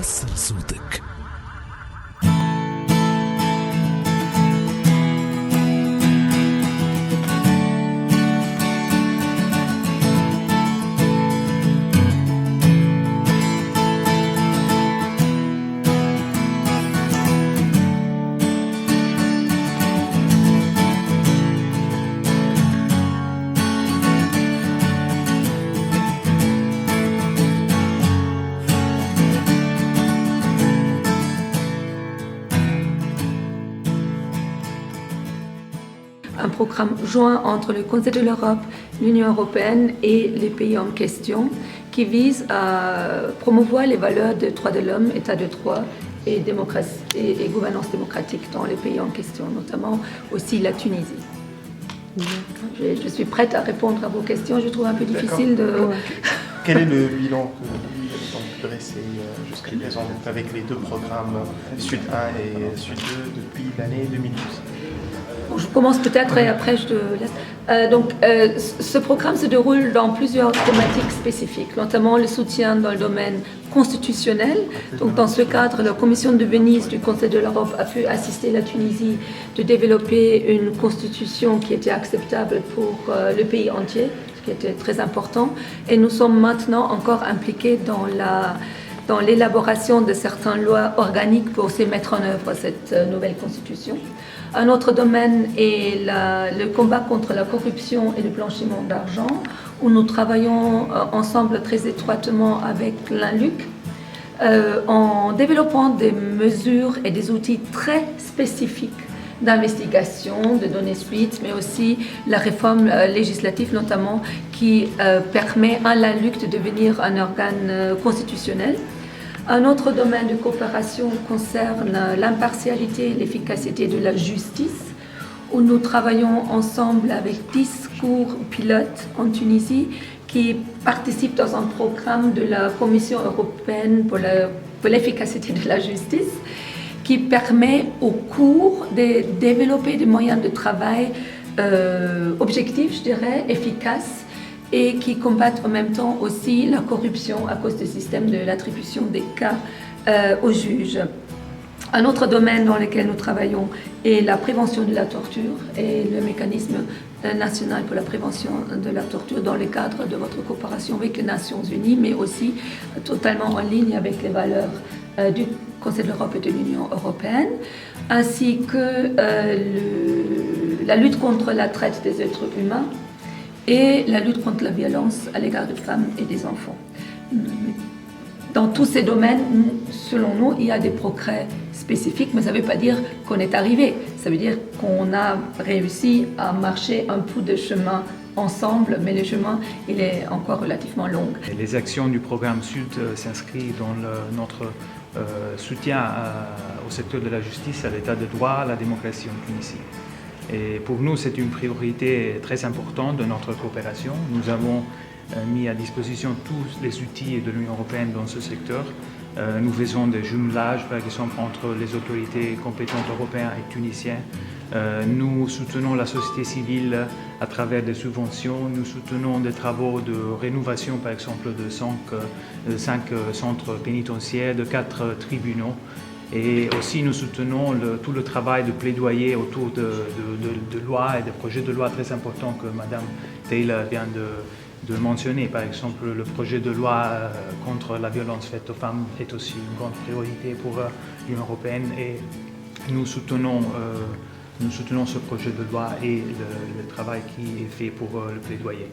وصل صوتك. Un programme joint entre le Conseil de l'Europe, l'Union européenne et les pays en question qui vise à promouvoir les valeurs des droits de l'homme, état de droit et, démocratie, et gouvernance démocratique dans les pays en question, notamment aussi la Tunisie. Je suis prête à répondre à vos questions. Je trouve un peu difficile de... Quel est le bilan que vous avez dressé jusqu'à présent avec les deux programmes Sud 1 et Sud 2 depuis l'année 2012? Je commence peut-être et après je te laisse. Ce programme se déroule dans plusieurs thématiques spécifiques, notamment le soutien dans le domaine constitutionnel. Donc, dans ce cadre, la Commission de Venise du Conseil de l'Europe a pu assister la Tunisie de développer une constitution qui était acceptable pour le pays entier, ce qui était très important. Et nous sommes maintenant encore impliqués dans l'élaboration de certaines lois organiques pour se mettre en œuvre cette nouvelle constitution. Un autre domaine est le combat contre la corruption et le blanchiment d'argent, où nous travaillons ensemble très étroitement avec l'INLUC en développant des mesures et des outils très spécifiques d'investigation, de données suite, mais aussi la réforme législative notamment qui permet à l'INLUC de devenir un organe constitutionnel. Un autre domaine de coopération concerne l'impartialité et l'efficacité de la justice, où nous travaillons ensemble avec 10 cours pilotes en Tunisie qui participent dans un programme de la Commission européenne pour l'efficacité de la justice, qui permet aux cours de développer des moyens de travail objectifs, je dirais, efficaces, et qui combattent en même temps aussi la corruption à cause du système de l'attribution des cas aux juges. Un autre domaine dans lequel nous travaillons est la prévention de la torture et le mécanisme national pour la prévention de la torture dans le cadre de votre coopération avec les Nations Unies, mais aussi totalement en ligne avec les valeurs du Conseil de l'Europe et de l'Union européenne, ainsi que la lutte contre la traite des êtres humains et la lutte contre la violence à l'égard des femmes et des enfants. Dans tous ces domaines, selon nous, il y a des progrès spécifiques, mais ça ne veut pas dire qu'on est arrivé. Ça veut dire qu'on a réussi à marcher un bout de chemin ensemble, mais le chemin, il est encore relativement long. Les actions du programme Sud s'inscrivent dans notre soutien au secteur de la justice, à l'état de droit, à la démocratie en Tunisie. Et pour nous, c'est une priorité très importante de notre coopération. Nous avons mis à disposition tous les outils de l'Union européenne dans ce secteur. Nous faisons des jumelages, par exemple, entre les autorités compétentes européennes et tunisiennes. Nous soutenons la société civile à travers des subventions. Nous soutenons des travaux de rénovation, par exemple, de 5 centres pénitentiaires, de 4 tribunaux. Et aussi, nous soutenons tout le travail de plaidoyer autour de lois et de projets de loi très importants que Mme Taylor vient de mentionner. Par exemple, le projet de loi contre la violence faite aux femmes est aussi une grande priorité pour l'Union européenne et nous soutenons ce projet de loi et le travail qui est fait pour le plaidoyer.